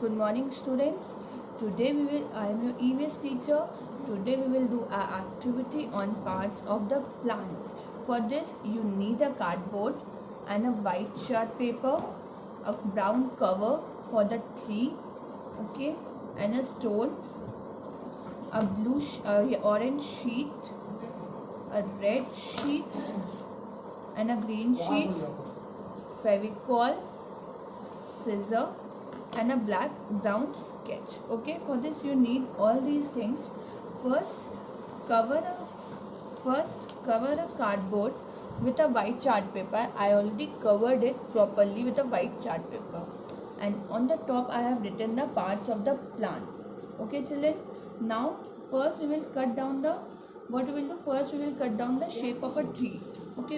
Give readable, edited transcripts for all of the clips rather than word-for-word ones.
Good morning, students. I am your EVS teacher. Today we will do our activity on parts of the plants. For this, you need a cardboard and a white chart paper, a brown cover for the tree, okay, and a stones, a orange sheet, a red sheet, and a green sheet, Fevicol, scissor, and a brown sketch. Okay, for this you need all these things. First cover a cardboard with a white chart paper. I already covered it properly with a white chart paper, and on the top I have written the parts of the plant. Okay children, now first we will cut down the shape of a tree. Okay,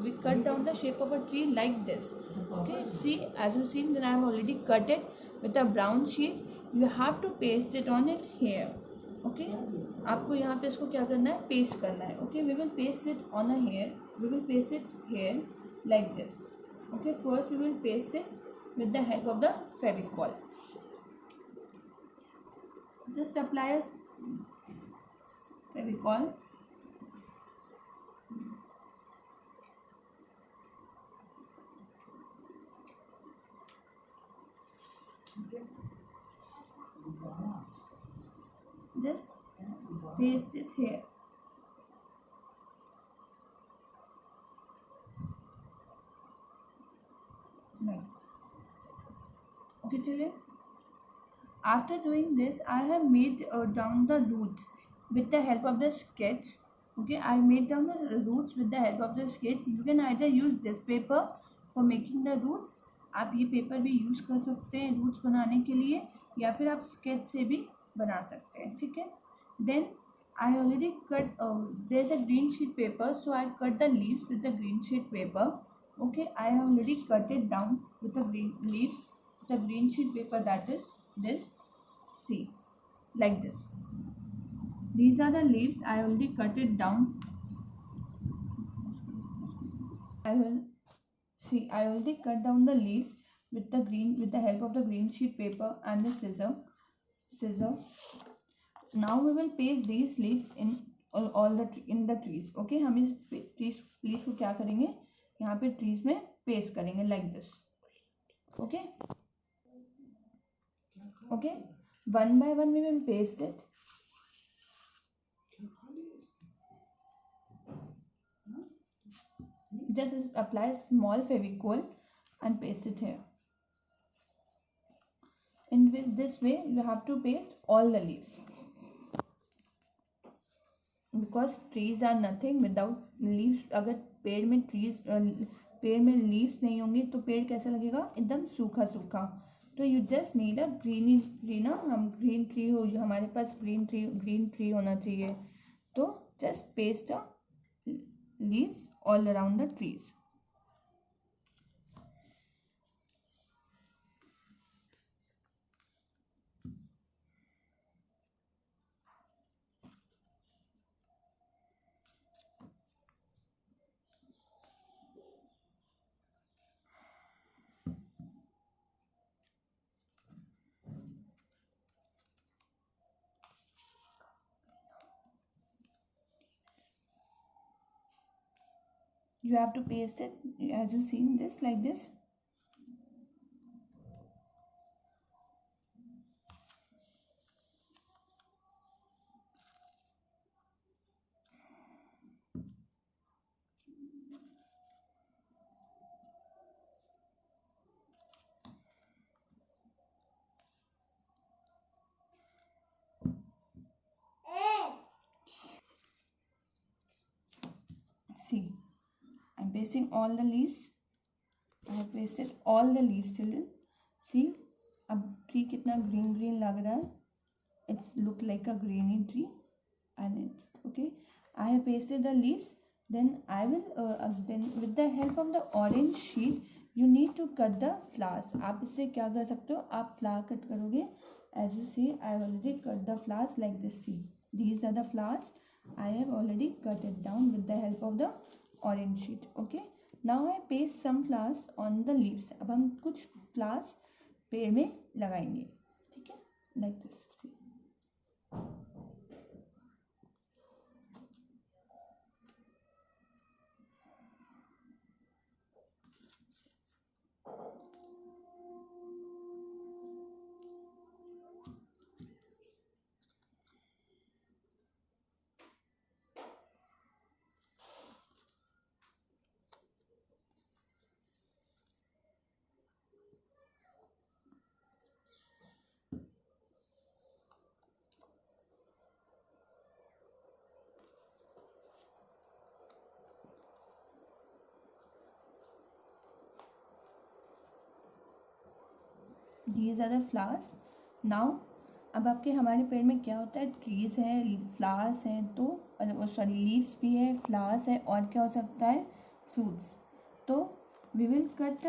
we cut down the shape of a tree like this. Okay, see, as you see that I have already cut it with a brown sheet. You have to paste it on it here. Okay, आपको यहाँ पे इसको क्या करना है, paste करना है. Okay, we will paste it on a here. We will paste it here like this. Okay, first we will paste it with the help of the Fevicol. Just apply a Fevicol. Just paste it here. Like this. Okay children, after doing this I have made down the roots with the help of the sketch. Okay, I made down the roots with the help of the sketch. You can either use this paper for making the roots. आप ये paper भी use कर सकते हैं roots बनाने के लिए, या फिर आप स्केच से भी बना सकते हैं. ठीक है, then I already cut there's a green sheet paper, so I cut the leaves with the green sheet paper. Okay, I have already cut it down with the green leaves, the green sheet paper, that is this. See, like this. These are the leaves. I already cut it down. I already cut down the leaves with the help of the green sheet paper and the scissor. Now we will paste these leaves in in the trees. Okay, हम इस trees को क्या करेंगे, यहाँ पे trees में paste करेंगे like this. Okay, one by one we will paste it. Just apply small Fevicol and paste it here. In this way you have to paste all the leaves, because trees are nothing without leaves. अगर पेड़ में leaves नहीं होंगे तो पेड़ कैसा लगेगा, एकदम सूखा सूखा. तो you just need a green tree हो, हमारे पास green tree होना चाहिए. तो just paste the leaves all around the trees. You have to paste it as you see in this, like this. See, I'm pasting all the leaves. I have pasted all the leaves children. See, अब tree कितना green लग रहा है. It's look like a greeny tree, and it's okay. I have pasted the leaves. Then I will then with the help of the orange sheet you need to cut the flowers. आप इससे क्या कर सकते हो, आप flower cut करोगे. As you see, I have already cut the flowers like this. See, these are the flowers. I have already cut it down with the help of the orange sheet. Okay, now I paste some flowers on the leaves. अब हम कुछ flowers पेड़ में लगाएंगे. like this. See. These are the flowers. Now अब आपके हमारे पेड़ में क्या होता है, ट्रीज हैं, फ्लावर्स हैं, तो सॉरी लीव्स भी है, फ्लावर्स है, और क्या हो सकता है, फ्रूट्स. तो we will cut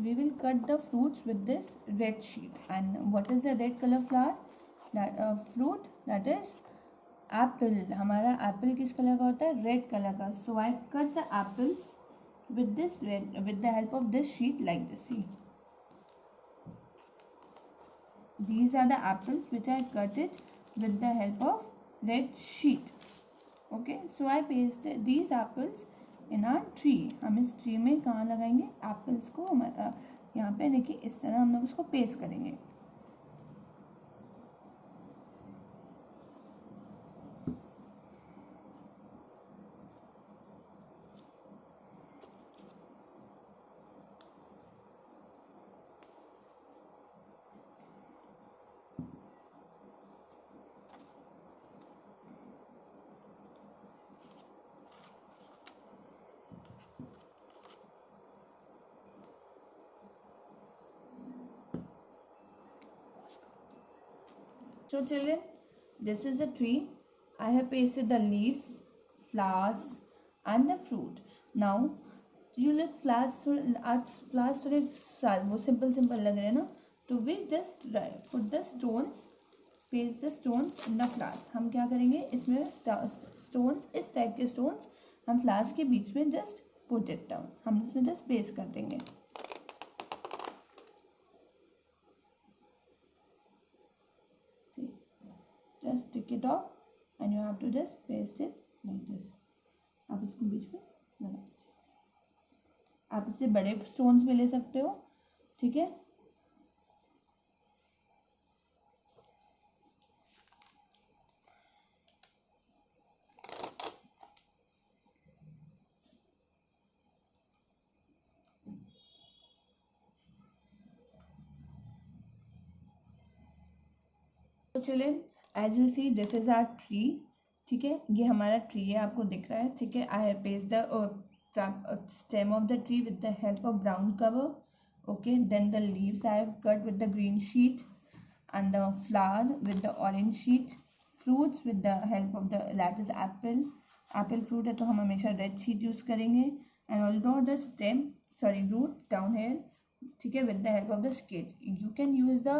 we will cut the fruits with this red sheet. And what is the red color flower, that fruit, that is apple. हमारा एप्पल किस कलर का होता है, रेड कलर का. so I cut the apples with this red, with the help of this sheet, like this. See, these are the apples which I cut it with the help of red sheet. Okay, so I pasted these apples in our tree. हम इस tree में कहाँ लगाएंगे, apples को यहाँ पे देखिए, इस तरह हम लोग उसको पेस्ट करेंगे. So children, this is a tree. I have pasted the leaves, flowers and the fruit. Now you look, flowers आज flowers थोड़े वो simple लग रहे हैं ना, तो we just put the stones, paste the stones in the flowers. हम क्या करेंगे, इसमें stones, इस टाइप के stones हम flowers के बीच में just put it down, हम इसमें just paste कर देंगे. Just stick it off and you have to just paste it like this. आप इसको बीच में लगा दीजिए. आप इससे बड़े स्टोन्स भी ले सकते हो, ठीक है. तो चलिए, as you see this is our tree. ठीक है, ये हमारा ट्री है, आपको दिख रहा है. ठीक है, I have paste the stem of the tree with the help of brown cover. Okay, then the leaves I have cut with the green sheet and the flower with the orange sheet. Fruits with the help of the, that is apple fruit है तो हम हमेशा red sheet use करेंगे. and although the stem, sorry, root down here, ठीक है, with the help of the sketch. you can use the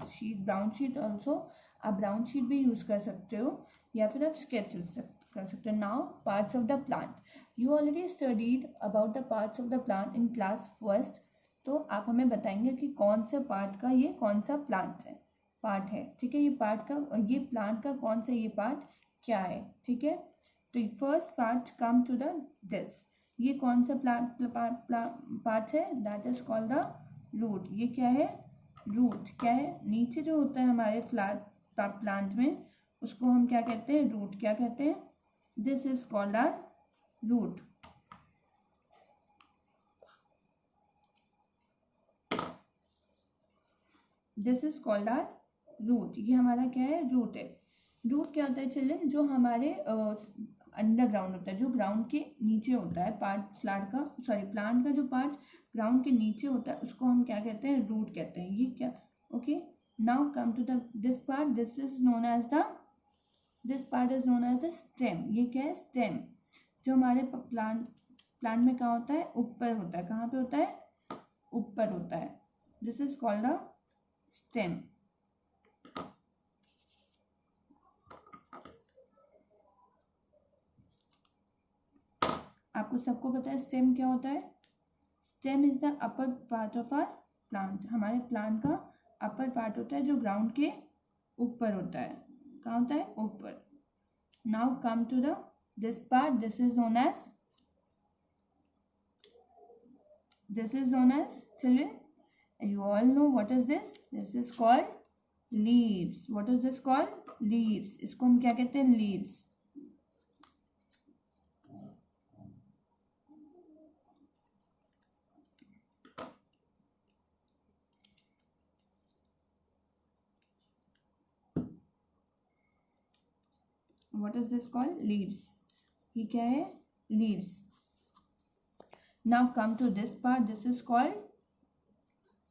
sheet, brown sheet also. आप brown sheet भी use कर सकते हो या फिर आप स्केच यूज कर सकते हो. Now parts of the plant. You already studied about the parts of the plant in class first. तो आप हमें बताएंगे कि कौन सा पार्ट का ये कौन सा पार्ट है. ठीक है, ये पार्ट का, ये प्लांट का कौन सा ये पार्ट क्या है. ठीक है, तो first part come to the this. ये कौन सा पार्ट है, that is called the root. ये क्या है, रूट. क्या है, नीचे जो होता है हमारे प्लांट में, उसको हम क्या कहते हैं, रूट. क्या कहते हैं, this is called our root. This is called our root. ये हमारा क्या है, रूट है. रूट क्या होता है चिल्ड्रन, जो हमारे अंडरग्राउंड होता है, जो ग्राउंड के नीचे होता है पार्ट, प्लांट का जो पार्ट ग्राउंड के नीचे होता है, उसको हम क्या कहते हैं, रूट कहते हैं. ये क्या, okay. Now come to the this part. This part is known as the stem. ये क्या है, स्टेम. जो हमारे प्लांट में कहाँ होता है, ऊपर होता है. कहाँ पे होता है, ऊपर होता है. This is called the stem. आपको सबको पता है स्टेम क्या होता है. Stem is the upper part of our plant. हमारे प्लांट का अपर पार्ट होता है जो ग्राउंड के ऊपर होता है. कहाँ होता है? ऊपर. Now come to the this part. This is known as children, you all know what is this. This is called leaves. What is this called? Leaves. इसको हम क्या कहते हैं? leaves. What is this called? Leaves. ये क्या है? Leaves. Now come to this part. This is called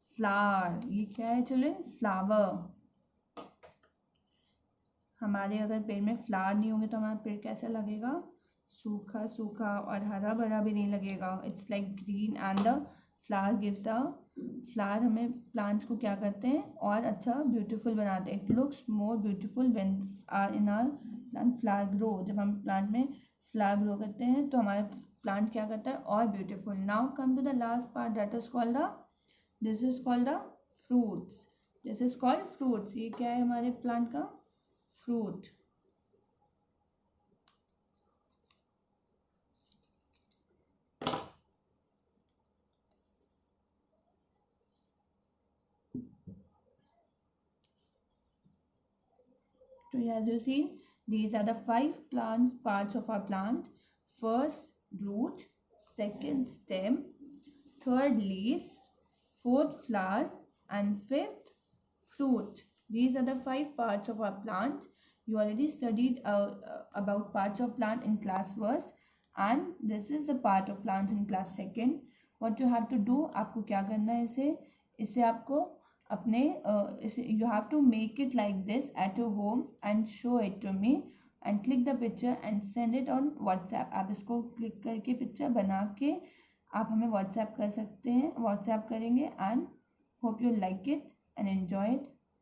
flower. ये क्या है children? Flower. हमारे अगर पेड़ में फ्लावर नहीं होंगे तो हमारा पेड़ कैसा लगेगा? सूखा सूखा और हरा भरा भी नहीं लगेगा. It's like green and the flower gives the flower हमें प्लांट्स को क्या करते हैं? और अच्छा ब्यूटीफुल बनाते हैं. It looks more beautiful when in our plant flower grow. जब हम प्लांट में फ्लावर ग्रो करते हैं तो हमारा प्लांट क्या करता है? और beautiful. Now come to the last part. That is called the this is called the fruits. This is called fruits. ये क्या है हमारे प्लांट का? fruit. So as you see, these are the 5 parts of our plant. First root, second stem, third leaves, fourth flower, and fifth fruit. These are the 5 parts of our plant. You already studied about parts of plant in class first, and this is the part of plant in class second. What you have to do, आपको क्या करना है? इसे आपको अपने you have to make it like this at your home and show it to me and click the picture and send it on WhatsApp. आप इसको click करके पिक्चर बना के आप हमें WhatsApp कर सकते हैं. WhatsApp करेंगे and hope you like it and enjoy it.